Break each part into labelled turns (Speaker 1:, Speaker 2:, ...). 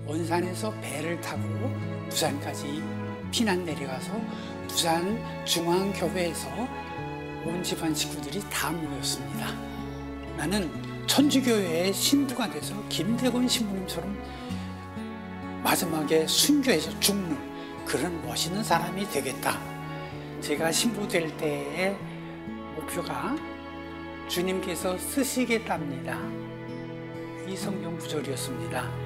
Speaker 1: 원산에서 배를 타고 부산까지 피난 내려가서 부산 중앙교회에서 온 집안 식구들이 다 모였습니다. 나는 천주교회의 신부가 돼서 김대곤 신부님처럼 마지막에 순교해서 죽는 그런 멋있는 사람이 되겠다. 제가 신부 될 때의 목표가 주님께서 쓰시겠답니다. 이 성경 구절이었습니다.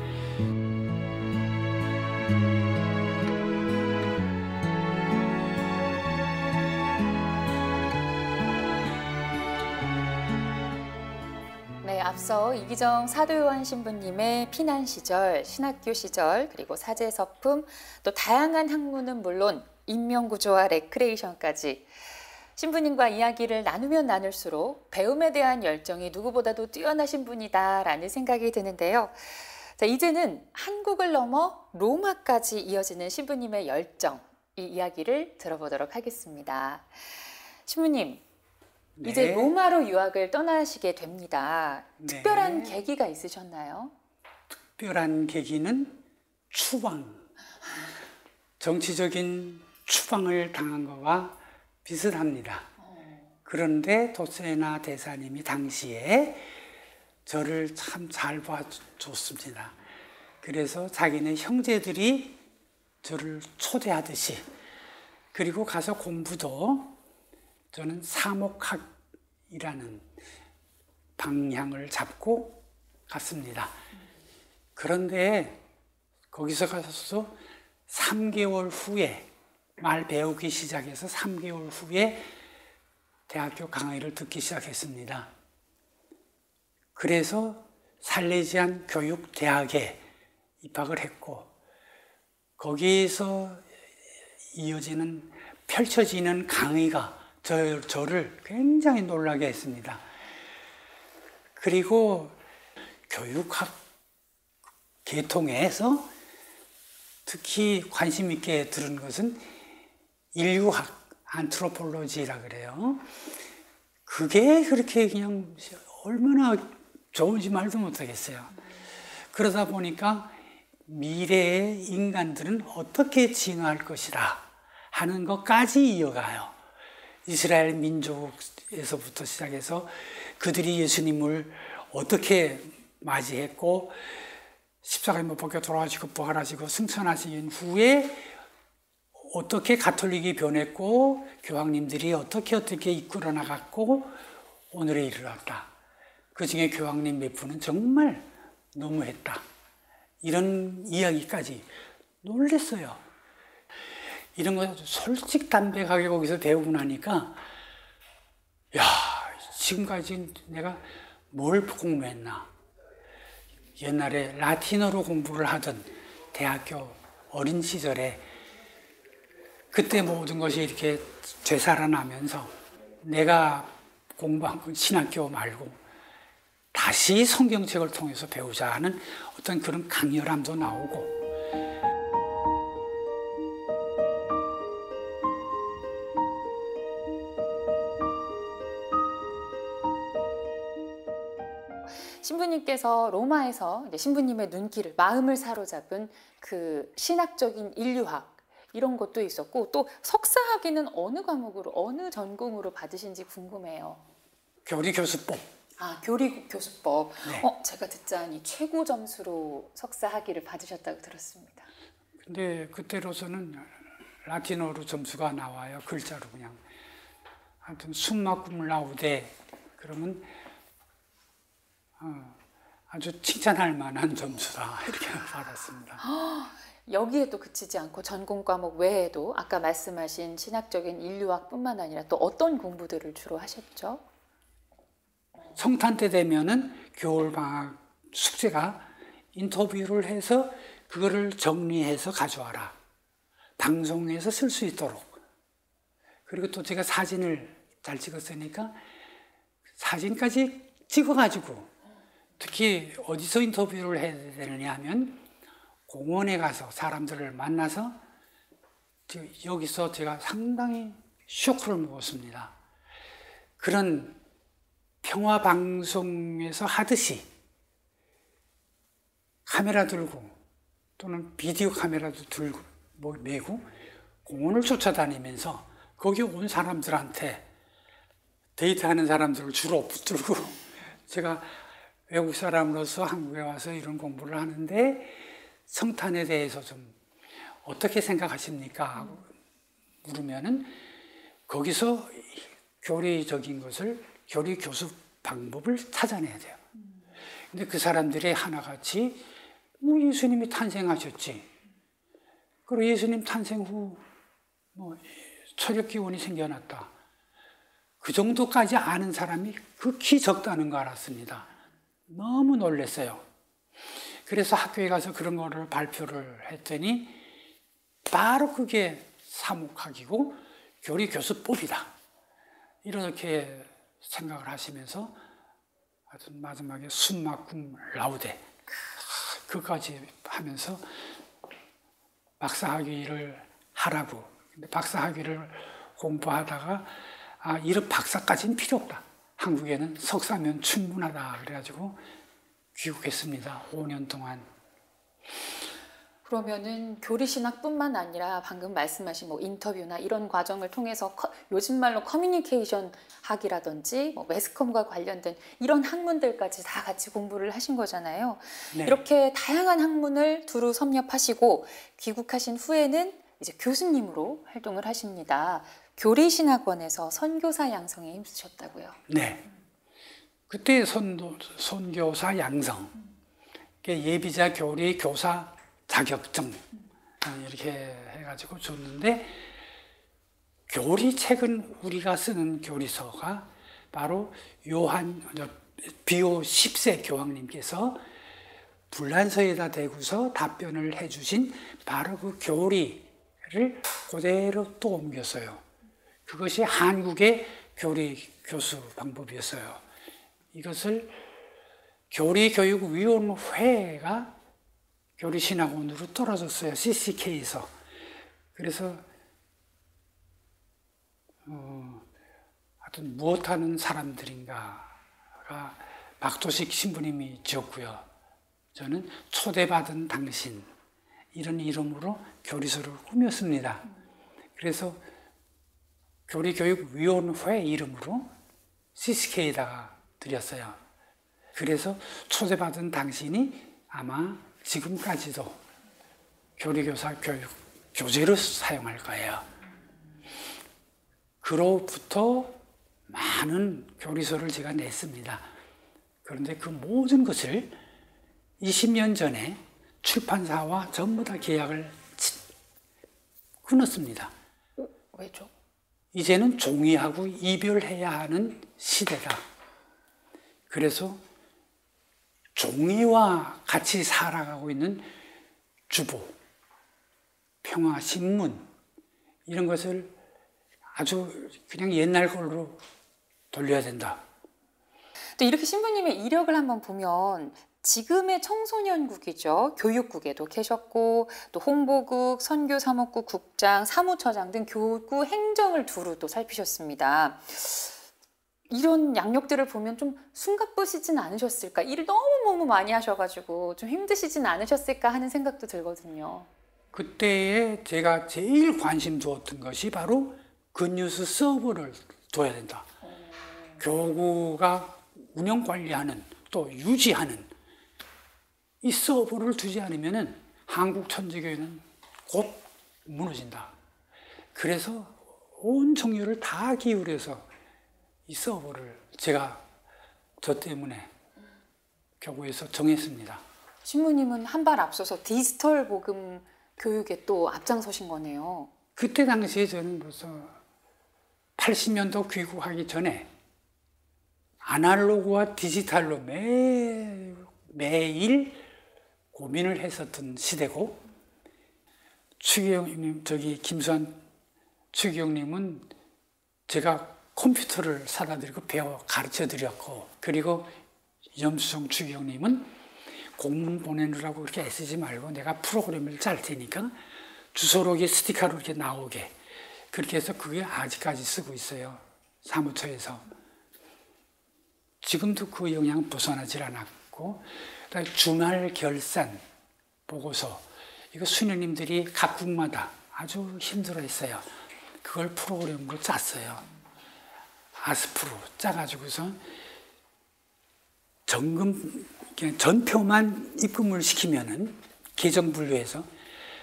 Speaker 2: 네, 앞서 이기정 사도요한 신부님의 피난 시절, 신학교 시절, 그리고 사제 서품, 또 다양한 학문은 물론 인명구조와 레크레이션까지 신부님과 이야기를 나누면 나눌수록 배움에 대한 열정이 누구보다도 뛰어나신 분이다라는 생각이 드는데요. 자, 이제는 한국을 넘어 로마까지 이어지는 신부님의 열정, 이 이야기를 들어보도록 하겠습니다. 신부님,
Speaker 1: 네.
Speaker 2: 이제 로마로 유학을 떠나시게 됩니다.
Speaker 1: 네.
Speaker 2: 특별한 계기가 있으셨나요?
Speaker 1: 특별한 계기는 추방, 정치적인 추방을 당한 거와 비슷합니다. 그런데 도세나 대사님이 당시에 저를 참 잘 봐줬습니다. 그래서 자기네 형제들이 저를 초대하듯이, 그리고 가서 공부도 저는 사목학이라는 방향을 잡고 갔습니다. 그런데 거기서 가서 3개월 후에, 말 배우기 시작해서 3개월 후에 대학교 강의를 듣기 시작했습니다. 그래서 살레지안 교육대학에 입학을 했고, 거기에서 펼쳐지는 강의가 저를 굉장히 놀라게 했습니다. 그리고 교육학 계통에서 특히 관심 있게 들은 것은 인류학, 안트로폴로지라 그래요. 그게 그렇게 그냥 얼마나 좋은지 말도 못하겠어요. 그러다 보니까 미래의 인간들은 어떻게 진화할 것이다 하는 것까지 이어가요. 이스라엘 민족에서부터 시작해서 그들이 예수님을 어떻게 맞이했고, 십자가에 못 박혀 돌아가시고 부활하시고 승천하신 후에 어떻게 가톨릭이 변했고, 교황님들이 어떻게 이끌어 나갔고 오늘에 이르렀다. 그 중에 교황님 몇 분은 정말 너무했다. 이런 이야기까지 놀랐어요. 이런 거 솔직담백하게 거기서 배우고 나니까, 야, 지금까지 내가 뭘 공부했나. 옛날에 라틴어로 공부를 하던 대학교 어린 시절에 그때 모든 것이 이렇게 되살아나면서 내가 공부한 건 신학교 말고 다시 성경책을 통해서 배우자 하는 어떤 그런 강렬함도 나오고,
Speaker 2: 신부님께서 로마에서 이제 신부님의 눈길을, 마음을 사로잡은 그 신학적인 인류학, 이런 것도 있었고, 또 석사학위는 어느 과목으로, 어느 전공으로 받으신지 궁금해요.
Speaker 1: 교리교수법.
Speaker 2: 아, 교리교수법.
Speaker 1: 네.
Speaker 2: 제가 듣자니 최고 점수로 석사학위를 받으셨다고 들었습니다.
Speaker 1: 근데 그때로서는 라틴어로 점수가 나와요. 글자로 그냥. 하여튼 숨마 쿰라우데 그러면 아주 칭찬할 만한 점수다 이렇게 받았습니다.
Speaker 2: 여기에 또 그치지 않고 전공 과목 외에도 아까 말씀하신 신학적인 인류학뿐만 아니라 또 어떤 공부들을 주로 하셨죠?
Speaker 1: 성탄 때 되면은 겨울방학 숙제가 인터뷰를 해서 그거를 정리해서 가져와라. 방송에서 쓸 수 있도록. 그리고 또 제가 사진을 잘 찍었으니까 사진까지 찍어가지고, 특히 어디서 인터뷰를 해야 되느냐 하면 공원에 가서 사람들을 만나서 여기서 제가 상당히 쇼크를 먹었습니다. 그런 평화방송에서 하듯이 카메라 들고 또는 비디오 카메라도 들고 메고 공원을 쫓아다니면서 거기 온 사람들한테 데이트하는 사람들을 주로 붙들고 제가 외국 사람으로서 한국에 와서 이런 공부를 하는데 성탄에 대해서 좀 어떻게 생각하십니까? 하고 물으면은 거기서 교리적인 것을 교리 교수 방법을 찾아내야 돼요. 근데 그 사람들이 하나같이 뭐 예수님이 탄생하셨지. 그리고 예수님 탄생 후 뭐 철학 기원이 생겨났다. 그 정도까지 아는 사람이 극히 적다는 거 알았습니다. 너무 놀랐어요. 그래서 학교에 가서 그런 거를 발표를 했더니 바로 그게 사목학이고 교리 교수법이다. 이렇게 생각을 하시면서 하여튼 마지막에 숨막cum 라우데 그까지 하면서 박사학위를 하라고. 근데 박사학위를 공부하다가 이런 박사까지는 필요 없다. 한국에는 석사면 충분하다. 그래가지고 귀국했습니다. 5년 동안.
Speaker 2: 그러면은 교리신학뿐만 아니라 방금 말씀하신 뭐 인터뷰나 이런 과정을 통해서 요즘 말로 커뮤니케이션 학이라든지 뭐 매스컴과 관련된 이런 학문들까지 다 같이 공부를 하신 거잖아요. 네. 이렇게 다양한 학문을 두루 섭렵하시고 귀국하신 후에는 이제 교수님으로 활동을 하십니다. 교리신학원에서 선교사 양성에 힘쓰셨다고요?
Speaker 1: 네. 그때 선교사 양성, 예비자 교리 교사 자격증 이렇게 해가지고 줬는데 교리책은 우리가 쓰는 교리서가 바로 비오 10세 교황님께서 불란서에다 대고서 답변을 해주신 바로 그 교리를 그대로 또 옮겼어요. 그것이 한국의 교리 교수 방법이었어요. 이것을 교리교육위원회가 교리신학원으로 떨어졌어요. CCK에서. 그래서 하여튼 무엇하는 사람들인가가 박도식 신부님이 지었고요. 저는 초대받은 당신 이런 이름으로 교리서를 꾸몄습니다. 그래서 교리교육위원회 이름으로 CCK에다가 드렸어요. 그래서 초대받은 당신이 아마 지금까지도 교리교사 교육 교재로 사용할 거예요. 그로부터 많은 교리서를 제가 냈습니다. 그런데 그 모든 것을 20년 전에 출판사와 전부 다 계약을 끊었습니다.
Speaker 2: 왜죠?
Speaker 1: 이제는 종이하고 이별해야 하는 시대다. 그래서 종이와 같이 살아가고 있는 주보, 평화신문 이런 것을 아주 그냥 옛날 걸로 돌려야 된다.
Speaker 2: 또 이렇게 신부님의 이력을 한번 보면 지금의 청소년국이죠. 교육국에도 계셨고 또 홍보국, 선교사목국 국장, 사무처장 등 교구 행정을 두루 또 살피셨습니다. 이런 양력들을 보면 좀 숨가쁘시진 않으셨을까? 일을 너무너무 많이 하셔가지고 좀 힘드시진 않으셨을까 하는 생각도 들거든요.
Speaker 1: 그때에 제가 제일 관심 두었던 것이 바로 굿뉴스 서버를 둬야 된다. 교구가 운영 관리하는 또 유지하는 이 서버를 두지 않으면 한국 천주교회는 곧 무너진다. 그래서 온 정열을 다 기울여서 이 서버를 제가 저 때문에 교구에서 정했습니다.
Speaker 2: 신부님은 한 발 앞서서 디지털 복음 교육에 또 앞장서신 거네요.
Speaker 1: 그때 당시에 저는 벌써 80년도 귀국하기 전에 아날로그와 디지털로 매일 고민을 했었던 시대고, 추기경님, 김수환 추기경님은 제가 컴퓨터를 사다 드리고 가르쳐 드렸고, 그리고 염수정 추기경님은 공문 보내느라고 그렇게 애쓰지 말고 내가 프로그램을 짤 테니까 주소록에 스티커로 이렇게 나오게, 그렇게 해서 그게 아직까지 쓰고 있어요. 사무처에서. 지금도 그 영향 벗어나질 않았고, 주말 결산 보고서 이거 수녀님들이 각국마다 아주 힘들어했어요. 그걸 프로그램으로 짰어요. 아스프로 짜가지고서 전표만 입금을 시키면은 계정 분류해서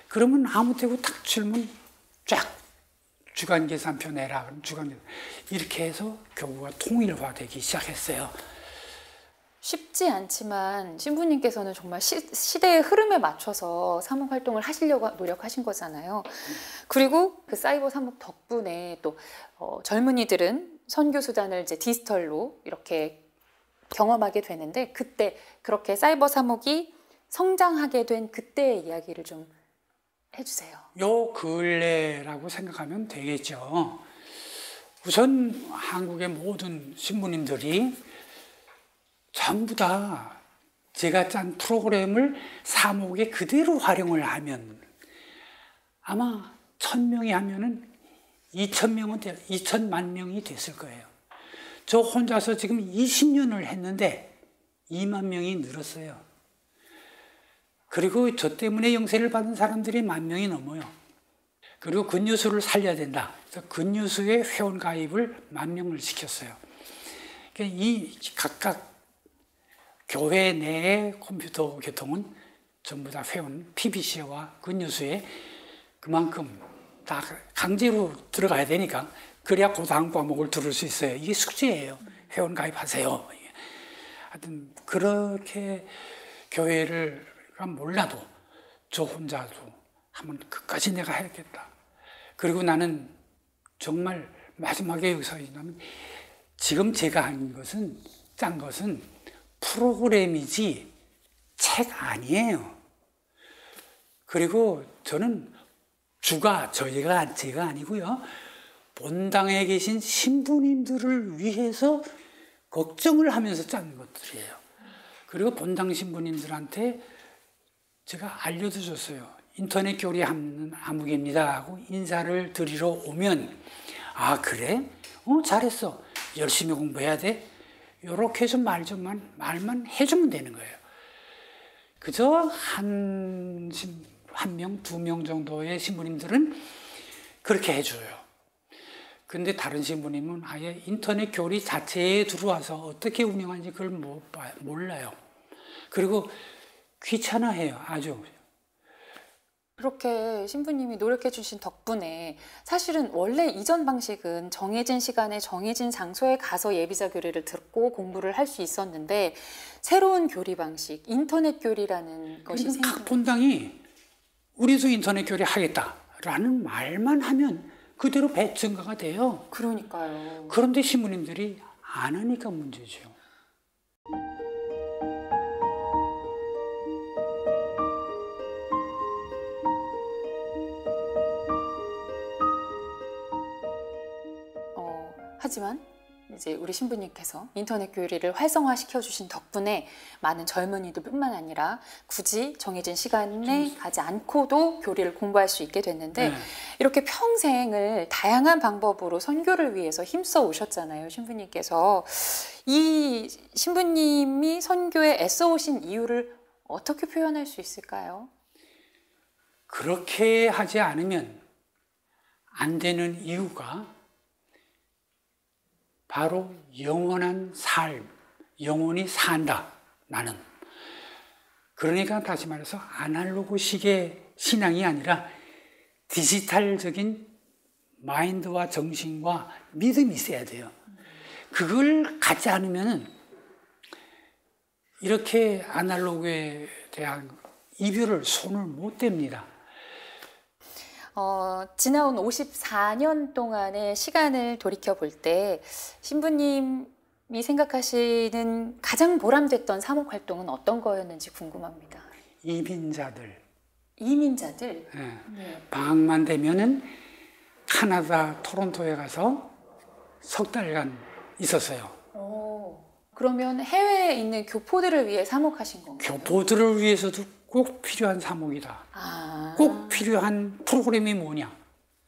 Speaker 1: 그러면 아무 때고 딱 주면 쫙 주간계산표 내라. 그럼 주간계산 이렇게 해서 교구가 통일화되기 시작했어요.
Speaker 2: 쉽지 않지만 신부님께서는 정말 시대의 흐름에 맞춰서 사목 활동을 하시려고 노력하신 거잖아요. 그리고 그 사이버 사목 덕분에 또 젊은이들은 선교 수단을 이제 디지털로 이렇게 경험하게 되는데, 그때 그렇게 사이버 사목이 성장하게 된 그때의 이야기를 좀 해주세요.
Speaker 1: 요 근래라고 생각하면 되겠죠. 우선 한국의 모든 신부님들이 전부 다 제가 짠 프로그램을 사목에 그대로 활용을 하면 아마 1000명이 하면은 2천만 명이 됐을 거예요. 저 혼자서 지금 20년을 했는데 2만 명이 늘었어요. 그리고 저 때문에 영세를 받은 사람들이 10,000명이 넘어요. 그리고 근유수를 살려야 된다. 그래서 근유수의 회원 가입을 10,000명을 시켰어요. 그러니까 이 각각 교회 내의 컴퓨터 교통은 전부 다 회원 PBC와 근유수에 그만큼 다 강제로 들어가야 되니까 그래야 그 다음 과목을 들을 수 있어요. 이게 숙제예요. 회원 가입하세요. 하여튼 그렇게 교회를 몰라도 저 혼자도 한번 끝까지 내가 해야겠다. 그리고 나는 정말 마지막에 여기서 있냐면 지금 제가 한 것은 짠 것은 프로그램이지 책 아니에요. 그리고 저는 제가 아니고요. 본당에 계신 신부님들을 위해서 걱정을 하면서 짠 것들이에요. 그리고 본당 신부님들한테 제가 알려도 줬어요. 인터넷 교리 하는 아무개입니다 하고 인사를 드리러 오면 아 그래? 잘했어. 열심히 공부해야 돼. 이렇게 해서 말만 해주면 되는 거예요. 그저 한 명, 2명 정도의 신부님들은 그렇게 해줘요. 근데 다른 신부님은 아예 인터넷 교리 자체에 들어와서 어떻게 운영하는지 그걸 몰라요. 그리고 귀찮아해요, 아주.
Speaker 2: 그렇게 신부님이 노력해 주신 덕분에 사실은 원래 이전 방식은 정해진 시간에 정해진 장소에 가서 예비자 교리를 듣고 공부를 할 수 있었는데 새로운 교리 방식, 인터넷 교리라는 것이
Speaker 1: 각 본당이 우리도 인터넷 교리 하겠다라는 말만 하면 그대로 배 증가가 돼요.
Speaker 2: 그러니까요.
Speaker 1: 그런데 신부님들이 안 하니까 문제죠.
Speaker 2: 하지만 이제 우리 신부님께서 인터넷 교리를 활성화시켜 주신 덕분에 많은 젊은이들뿐만 아니라 굳이 정해진 시간에 가지 않고도 교리를 공부할 수 있게 됐는데 이렇게 평생을 다양한 방법으로 선교를 위해서 힘써 오셨잖아요, 신부님께서. 이 신부님이 선교에 애써 오신 이유를 어떻게 표현할 수 있을까요?
Speaker 1: 그렇게 하지 않으면 안 되는 이유가 바로 영원한 삶, 영원히 산다, 나는. 그러니까 다시 말해서 아날로그식의 신앙이 아니라 디지털적인 마인드와 정신과 믿음이 있어야 돼요. 그걸 갖지 않으면 이렇게 아날로그에 대한 이별을 손을 못 댑니다.
Speaker 2: 지나온 54년 동안의 시간을 돌이켜 볼 때 신부님이 생각하시는 가장 보람됐던 사목 활동은 어떤 거였는지 궁금합니다.
Speaker 1: 이민자들.
Speaker 2: 이민자들?
Speaker 1: 네.
Speaker 2: 네.
Speaker 1: 방학만 되면은 카나다 토론토에 가서 석 달간 있었어요.
Speaker 2: 그러면 해외에 있는 교포들을 위해 사목하신 건가요?
Speaker 1: 교포들을 위해서도 꼭 필요한 사목이다. 꼭 필요한 프로그램이 뭐냐.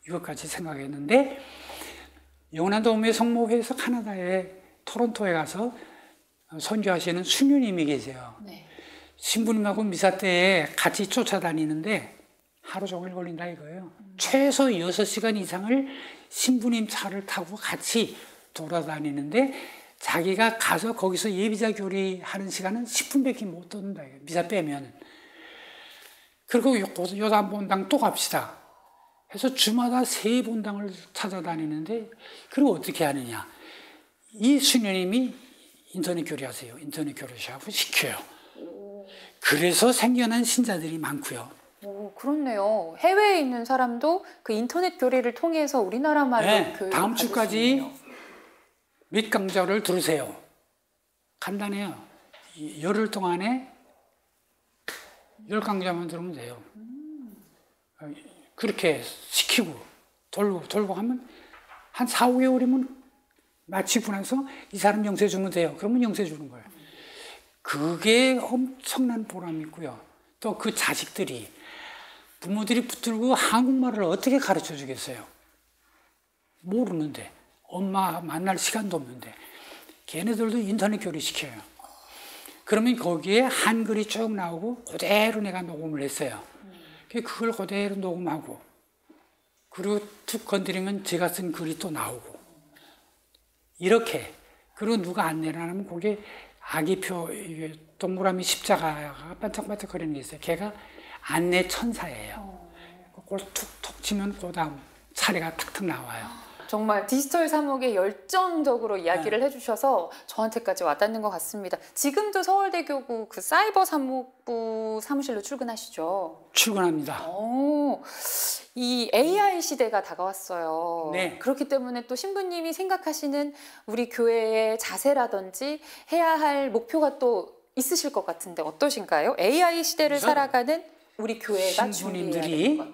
Speaker 1: 이것까지 생각했는데 영원한 도움의 성모회에서 카나다의 토론토에 가서 선교하시는 수녀님이 계세요.
Speaker 2: 네.
Speaker 1: 신부님하고 미사 때에 같이 쫓아다니는데 하루 종일 걸린다 이거예요. 최소 6시간 이상을 신부님 차를 타고 같이 돌아다니는데 자기가 가서 거기서 예비자 교리하는 시간은 10분밖에 못 듣는다. 미사 빼면. 그리고 요단본당 또 갑시다. 해서 주마다 3본당을 찾아다니는데 그리고 어떻게 하느냐. 이 수녀님이 인터넷 교리하세요. 인터넷 교리하고 시켜요. 그래서 생겨난 신자들이 많고요.
Speaker 2: 오, 그렇네요. 해외에 있는 사람도 그 인터넷 교리를 통해서 우리나라 말로
Speaker 1: 네,
Speaker 2: 교육을
Speaker 1: 다음
Speaker 2: 받을 수
Speaker 1: 주까지
Speaker 2: 있네요.
Speaker 1: 몇 강좌를 들으세요. 간단해요. 열흘 동안에 10강좌만 들으면 돼요. 그렇게 시키고 돌고 하면 한 4, 5개월이면 마치고 나서 이 사람 영세 주면 돼요. 그러면 영세 주는 거예요. 그게 엄청난 보람이 있고요. 또 그 자식들이 부모들이 붙들고 한국말을 어떻게 가르쳐 주겠어요? 모르는데 엄마 만날 시간도 없는데 걔네들도 인터넷 교리 시켜요. 그러면 거기에 한글이 쭉 나오고 그대로 내가 녹음을 했어요. 그걸 그대로 녹음하고 그리고 툭 건드리면 제가 쓴 글이 또 나오고 이렇게. 그리고 누가 안내를 안 하면 거기에 아기표 동그라미 십자가가 반짝반짝거리는 게 있어요. 걔가 안내 천사예요. 그걸 툭툭 치면 그 다음 차례가 탁탁 나와요.
Speaker 2: 정말 디지털 사목에 열정적으로 이야기를 해주셔서 저한테까지 와닿는 것 같습니다. 지금도 서울대교구 그 사이버 사목부 사무실로 출근하시죠?
Speaker 1: 출근합니다.
Speaker 2: 오, 이 AI 시대가 다가왔어요.
Speaker 1: 네.
Speaker 2: 그렇기 때문에 또 신부님이 생각하시는 우리 교회의 자세라든지 해야 할 목표가 또 있으실 것 같은데 어떠신가요? AI 시대를 살아가는 우리 교회가 준비해야 되는
Speaker 1: 신부님들이
Speaker 2: 것.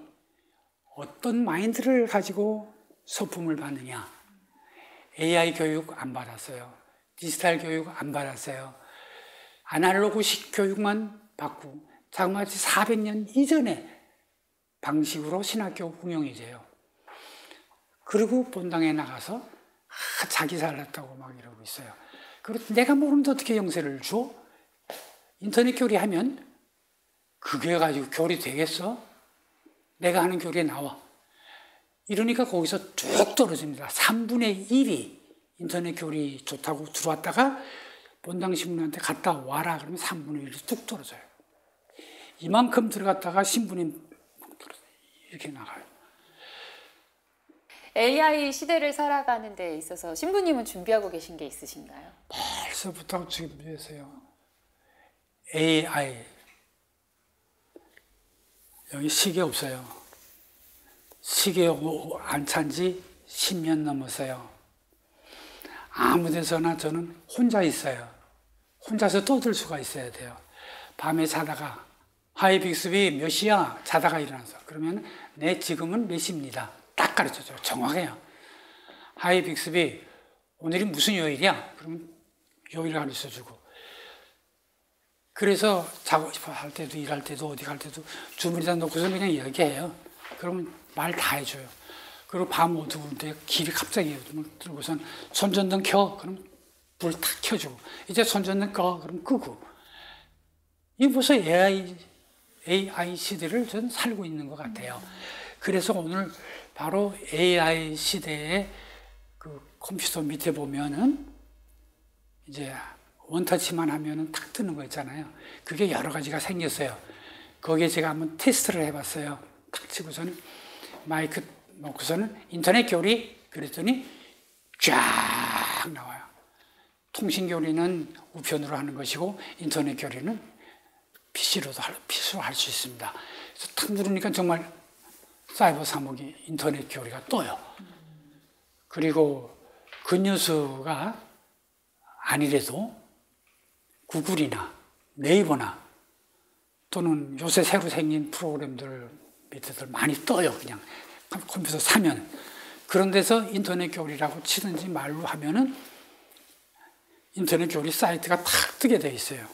Speaker 1: 어떤 마인드를 가지고 소품을 받느냐. AI 교육 안 받았어요. 디지털 교육 안 받았어요. 아날로그식 교육만 받고 자그마치 400년 이전의 방식으로 신학교 운영이 돼요. 그리고 본당에 나가서 자기 살았다고 막 이러고 있어요. 그리고 내가 모르는데 어떻게 영세를 줘? 인터넷 교리하면 그게 가지고 교리 되겠어? 내가 하는 교리에 나와. 이러니까 거기서 쭉 떨어집니다. 3분의 1이 인터넷 교리 좋다고 들어왔다가 본당 신부님한테 갔다 와라 그러면 3분의 1이 뚝 떨어져요. 이만큼 들어갔다가 신부님 이렇게 나가요.
Speaker 2: AI 시대를 살아가는 데 있어서 신부님은 준비하고 계신 게 있으신가요?
Speaker 1: 벌써부터 준비했어요. AI. 여기 시계 없어요. 시계 안 찬 지 10년 넘었어요. 아무 데서나 저는 혼자 있어요. 혼자서 떠들 수가 있어야 돼요. 밤에 자다가 하이 빅스비 몇 시야? 자다가 일어나서 그러면 네 지금은 몇 시입니다. 딱 가르쳐줘요. 정확해요. 하이 빅스비 오늘이 무슨 요일이야? 그러면 요일을 가르쳐주고 그래서 자고 싶어 할 때도 일할 때도 어디 갈 때도 주문이다 놓고서 그냥 얘기해요. 그러면 말 다 해줘요. 그리고 밤 어두운데 길이 갑자기 들고선 손전등 켜. 그럼 불 탁 켜주고 이제 손전등 꺼. 그럼 끄고 이 벌써 AI 시대를 전 살고 있는 것 같아요. 그래서 오늘 바로 AI 시대에 그 컴퓨터 밑에 보면은 이제 원터치만 하면은 탁 뜨는 거 있잖아요. 그게 여러 가지가 생겼어요. 거기에 제가 한번 테스트를 해봤어요. 탁 치고서는 마이크 놓고서는 인터넷 교리 그랬더니 쫙 나와요. 통신 교리는 우편으로 하는 것이고 인터넷 교리는 PC로 할 수 있습니다. 그래서 탁 누르니까 정말 사이버 사목이 인터넷 교리가 떠요. 그리고 그 뉴스가 아니래도 구글이나 네이버나 또는 요새 새로 생긴 프로그램들 밑에들 많이 떠요. 그냥 컴퓨터 사면. 그런 데서 인터넷 교리라고 치든지 말로 하면은 인터넷 교리 사이트가 탁 뜨게 돼 있어요.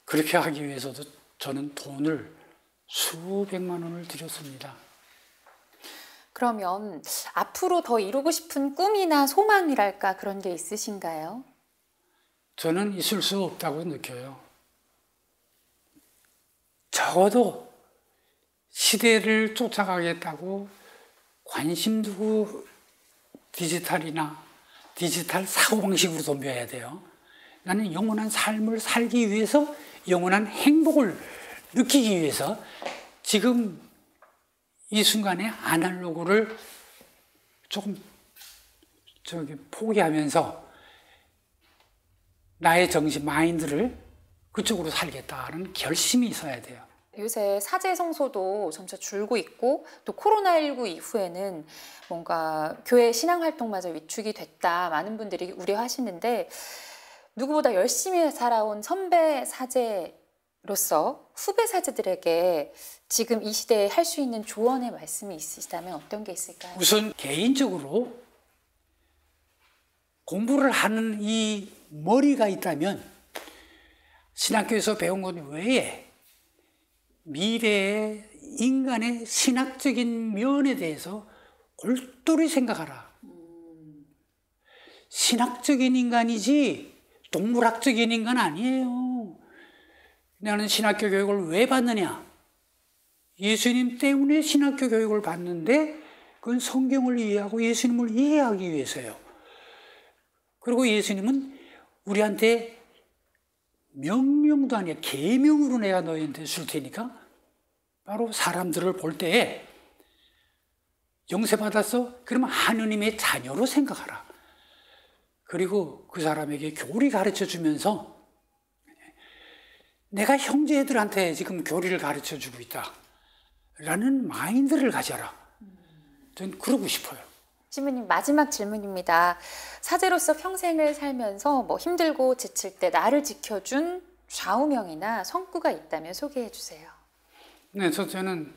Speaker 1: 그렇게 하기 위해서도 저는 돈을 수백만 원을 들였습니다.
Speaker 2: 그러면 앞으로 더 이루고 싶은 꿈이나 소망이랄까 그런 게 있으신가요?
Speaker 1: 저는 있을 수 없다고 느껴요. 적어도 시대를 쫓아가겠다고 관심 두고 디지털 사고방식으로 덤벼야 돼요. 나는 영원한 삶을 살기 위해서, 영원한 행복을 느끼기 위해서 지금 이 순간에 아날로그를 조금 포기하면서 나의 정신, 마인드를 그쪽으로 살겠다는 결심이 있어야 돼요.
Speaker 2: 요새 사제 성소도 점차 줄고 있고 또 코로나19 이후에는 뭔가 교회 신앙활동마저 위축이 됐다, 많은 분들이 우려하시는데, 누구보다 열심히 살아온 선배 사제로서 후배 사제들에게 지금 이 시대에 할 수 있는 조언의 말씀이 있으시다면 어떤 게 있을까요?
Speaker 1: 우선 개인적으로 공부를 하는 이 머리가 있다면 신학교에서 배운 것 외에 미래의 인간의 신학적인 면에 대해서 골똘히 생각하라. 신학적인 인간이지 동물학적인 인간 아니에요. 나는 신학교 교육을 왜 받느냐? 예수님 때문에 신학교 교육을 받는데 그건 성경을 이해하고 예수님을 이해하기 위해서요. 그리고 예수님은 우리한테 명령도 아니야, 계명으로 내가 너희한테 줄 테니까 바로 사람들을 볼 때에 영세 받았어? 그러면 하느님의 자녀로 생각하라. 그리고 그 사람에게 교리 가르쳐 주면서 내가 형제들한테 지금 교리를 가르쳐 주고 있다 라는 마인드를 가져라. 저는 그러고 싶어요.
Speaker 2: 신부님, 마지막 질문입니다. 사제로서 평생을 살면서 힘들고 지칠 때 나를 지켜준 좌우명이나 성구가 있다면 소개해 주세요.
Speaker 1: 네, 저는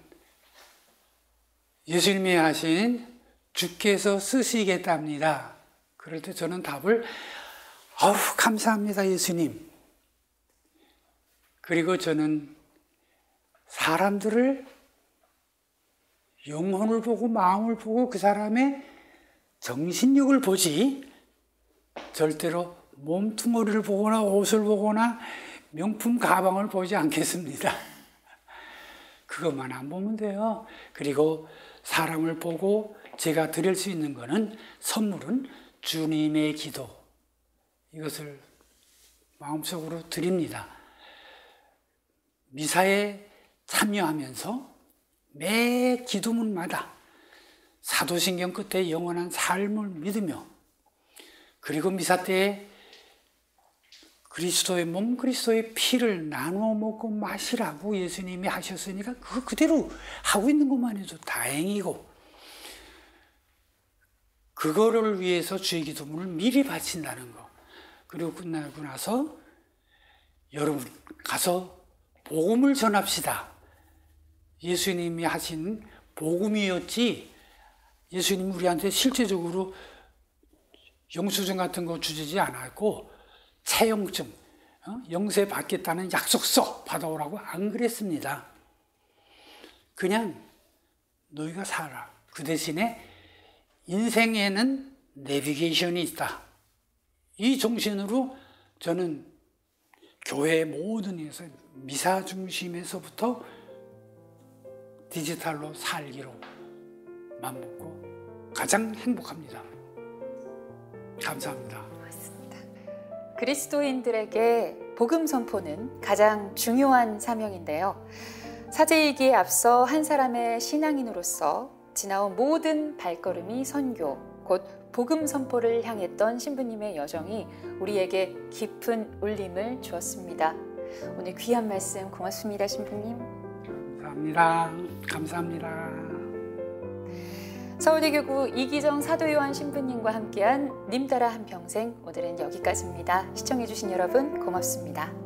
Speaker 1: 예수님이 하신 주께서 쓰시겠답니다. 그럴 때 저는 답을 감사합니다 예수님. 그리고 저는 사람들을 영혼을 보고 마음을 보고 그 사람의 정신력을 보지 절대로 몸뚱어리를 보거나 옷을 보거나 명품 가방을 보지 않겠습니다. 그것만 안 보면 돼요. 그리고 사람을 보고 제가 드릴 수 있는 거는, 선물은 주님의 기도, 이것을 마음속으로 드립니다. 미사에 참여하면서 매 기도문마다 사도신경 끝에 영원한 삶을 믿으며, 그리고 미사 때에 그리스도의 몸, 그리스도의 피를 나누어 먹고 마시라고 예수님이 하셨으니까 그거 그대로 하고 있는 것만 해도 다행이고, 그거를 위해서 주의 기도문을 미리 바친다는 거. 그리고 끝나고 나서 여러분 가서 복음을 전합시다. 예수님이 하신 복음이었지, 예수님 우리한테 실제적으로 영수증 같은 거 주지 않았고 채용증, 영세 받겠다는 약속서 받아오라고 안 그랬습니다. 그냥 너희가 살아. 그 대신에 인생에는 내비게이션이 있다. 이 정신으로 저는 교회 모든 데서 미사 중심에서부터 디지털로 살기로 맘먹고 가장 행복합니다. 감사합니다.
Speaker 2: 고맙습니다. 그리스도인들에게 복음 선포는 가장 중요한 사명인데요. 사제이기에 앞서 한 사람의 신앙인으로서 지나온 모든 발걸음이 선교, 곧 복음 선포를 향했던 신부님의 여정이 우리에게 깊은 울림을 주었습니다. 오늘 귀한 말씀 고맙습니다, 신부님.
Speaker 1: 감사합니다.
Speaker 2: 서울대교구 이기정 사도요한 신부님과 함께한 님 따라 한평생, 오늘은 여기까지입니다. 시청해주신 여러분 고맙습니다.